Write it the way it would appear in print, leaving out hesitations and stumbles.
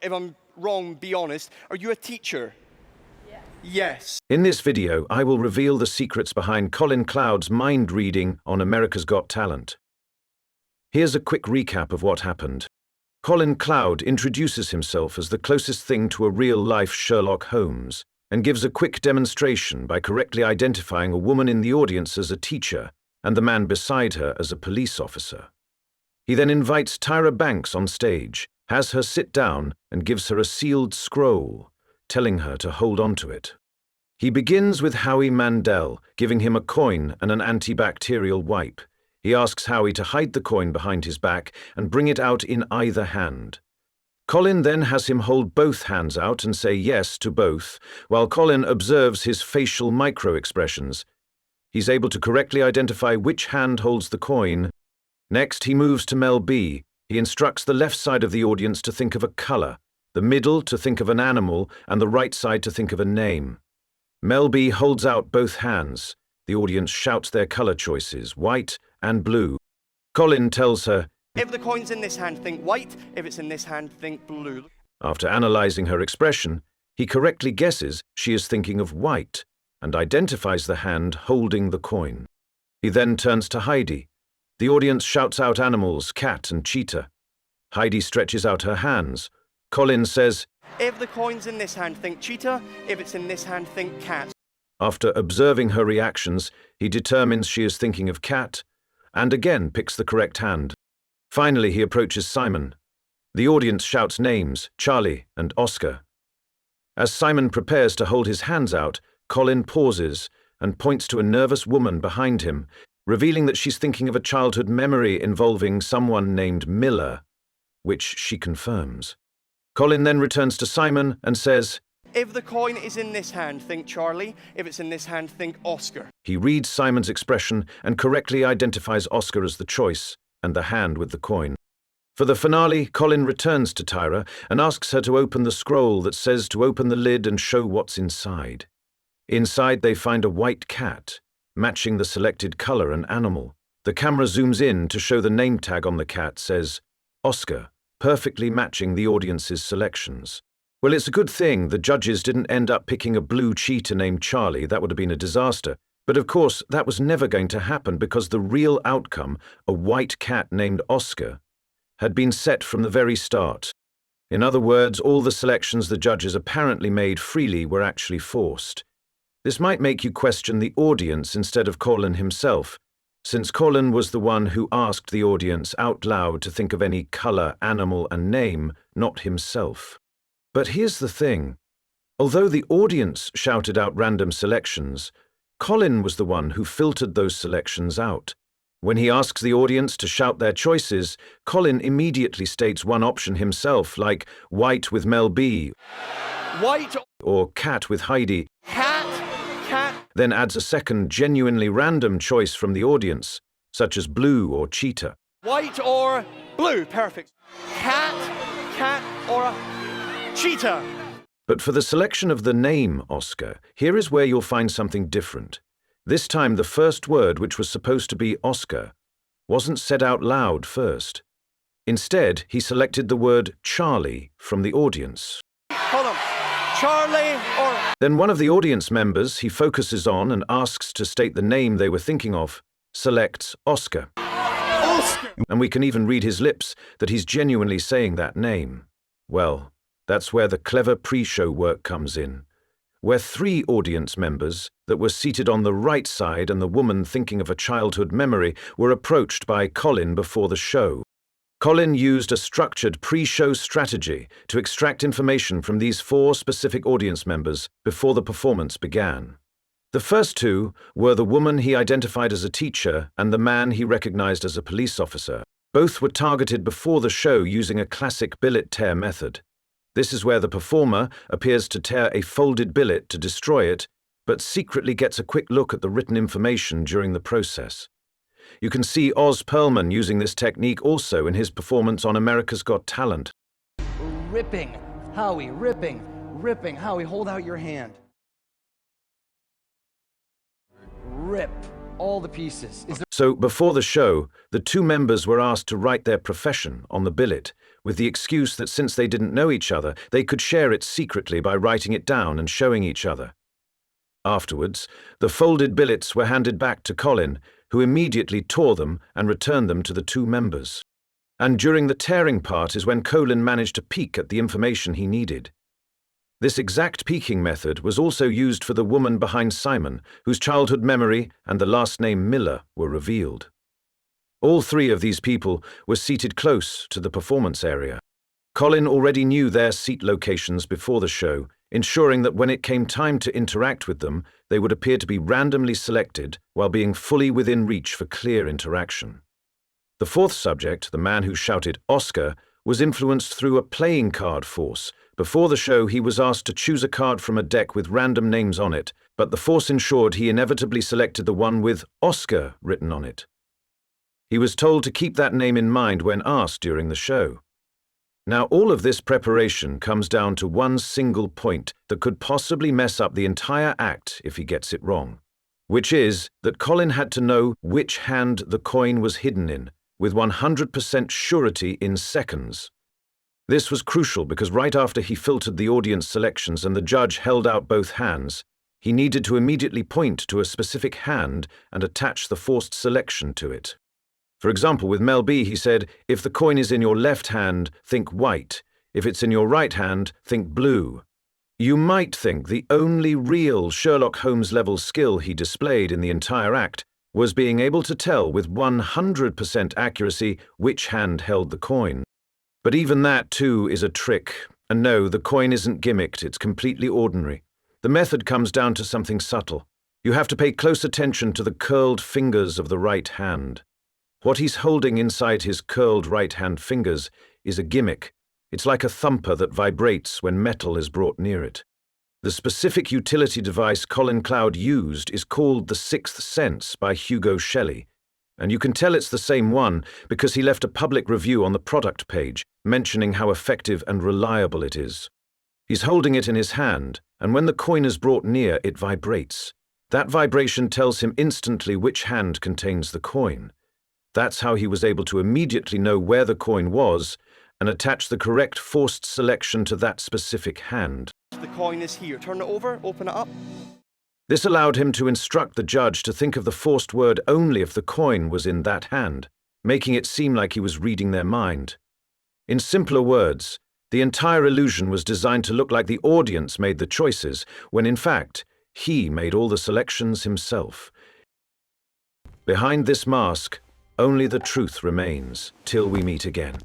if I'm wrong, be honest. Are you a teacher? Yes. Yes. In this video, I will reveal the secrets behind Colin Cloud's mind reading on America's Got Talent. Here's a quick recap of what happened. Colin Cloud introduces himself as the closest thing to a real-life Sherlock Holmes and gives a quick demonstration by correctly identifying a woman in the audience as a teacher and the man beside her as a police officer. He then invites Tyra Banks on stage, has her sit down, and gives her a sealed scroll, telling her to hold on to it. He begins with Howie Mandel, giving him a coin and an antibacterial wipe. He asks Howie to hide the coin behind his back and bring it out in either hand. Colin then has him hold both hands out and say yes to both, while Colin observes his facial micro-expressions. He's able to correctly identify which hand holds the coin. Next, he moves to Mel B. He instructs the left side of the audience to think of a color, the middle to think of an animal, and the right side to think of a name. Mel B holds out both hands. The audience shouts their color choices, white and blue. Colin tells her, If the coin's in this hand, think white. If it's in this hand, think blue. After analyzing her expression, he correctly guesses she is thinking of white and identifies the hand holding the coin. He then turns to Heidi. The audience shouts out animals, cat and cheetah. Heidi stretches out her hands. Colin says, If the coin's in this hand, think cheetah. If it's in this hand, think cat. After observing her reactions, he determines she is thinking of cat and again picks the correct hand. Finally, he approaches Simon. The audience shouts names, Charlie and Oscar. As Simon prepares to hold his hands out, Colin pauses and points to a nervous woman behind him, revealing that she's thinking of a childhood memory involving someone named Miller, which she confirms. Colin then returns to Simon and says, If the coin is in this hand, think Charlie. If it's in this hand, think Oscar. He reads Simon's expression and correctly identifies Oscar as the choice and the hand with the coin. For the finale, Colin returns to Tyra and asks her to open the scroll that says to open the lid and show what's inside. Inside, they find a white cat, matching the selected color and animal. The camera zooms in to show the name tag on the cat says, Oscar, perfectly matching the audience's selections. Well, it's a good thing the judges didn't end up picking a blue cheetah named Charlie. That would have been a disaster. But of course, that was never going to happen because the real outcome, a white cat named Oscar, had been set from the very start. In other words, all the selections the judges apparently made freely were actually forced. This might make you question the audience instead of Colin himself, since Colin was the one who asked the audience out loud to think of any color, animal, and name, not himself. But here's the thing. Although the audience shouted out random selections, Colin was the one who filtered those selections out. When he asks the audience to shout their choices, Colin immediately states one option himself, like white with Mel B, White or cat with Heidi, cat, cat. then adds a second genuinely random choice from the audience, such as blue or cheetah. White or blue. Perfect. Cat or a cheetah. But for the selection of the name Oscar, here is where you'll find something different. This time the first word, which was supposed to be Oscar, wasn't said out loud first. Instead, he selected the word Charlie from the audience. Hold on. Charlie or... Then one of the audience members he focuses on and asks to state the name they were thinking of, selects Oscar. Oscar. And we can even read his lips that he's genuinely saying that name. Well, that's where the clever pre-show work comes in, where three audience members that were seated on the right side and the woman thinking of a childhood memory were approached by Colin before the show. Colin used a structured pre-show strategy to extract information from these four specific audience members before the performance began. The first two were the woman he identified as a teacher and the man he recognized as a police officer. Both were targeted before the show using a classic billet tear method. This is where the performer appears to tear a folded billet to destroy it, but secretly gets a quick look at the written information during the process. You can see Oz Perlman using this technique also in his performance on America's Got Talent. Ripping, Howie, ripping, Howie, hold out your hand. Rip, all the pieces. Is there So, before the show, the two members were asked to write their profession on the billet, with the excuse that since they didn't know each other, they could share it secretly by writing it down and showing each other. Afterwards, the folded billets were handed back to Colin, who immediately tore them and returned them to the two members. And during the tearing part is when Colin managed to peek at the information he needed. This exact peeking method was also used for the woman behind Simon, whose childhood memory and the last name Miller were revealed. All three of these people were seated close to the performance area. Colin already knew their seat locations before the show, ensuring that when it came time to interact with them, they would appear to be randomly selected while being fully within reach for clear interaction. The fourth subject, the man who shouted Oscar, was influenced through a playing card force. Before the show, he was asked to choose a card from a deck with random names on it, but the force ensured he inevitably selected the one with Oscar written on it. He was told to keep that name in mind when asked during the show. Now, all of this preparation comes down to one single point that could possibly mess up the entire act if he gets it wrong, which is that Colin had to know which hand the coin was hidden in, with 100% surety in seconds. This was crucial because right after he filtered the audience selections and the judge held out both hands, he needed to immediately point to a specific hand and attach the forced selection to it. For example, with Mel B, he said, if the coin is in your left hand, think white. If it's in your right hand, think blue. You might think the only real Sherlock Holmes level skill he displayed in the entire act was being able to tell with 100% accuracy which hand held the coin. But even that, too, is a trick. And no, the coin isn't gimmicked, it's completely ordinary. The method comes down to something subtle. You have to pay close attention to the curled fingers of the right hand. What he's holding inside his curled right-hand fingers is a gimmick. It's like a thumper that vibrates when metal is brought near it. The specific utility device Colin Cloud used is called the Sixth Sense by Hugo Shelley, and you can tell it's the same one because he left a public review on the product page mentioning how effective and reliable it is. He's holding it in his hand, and when the coin is brought near, it vibrates. That vibration tells him instantly which hand contains the coin. That's how he was able to immediately know where the coin was and attach the correct forced selection to that specific hand. The coin is here. Turn it over, open it up. This allowed him to instruct the judge to think of the forced word only if the coin was in that hand, making it seem like he was reading their mind. In simpler words, the entire illusion was designed to look like the audience made the choices, when in fact, he made all the selections himself. Behind this mask, only the truth remains till we meet again.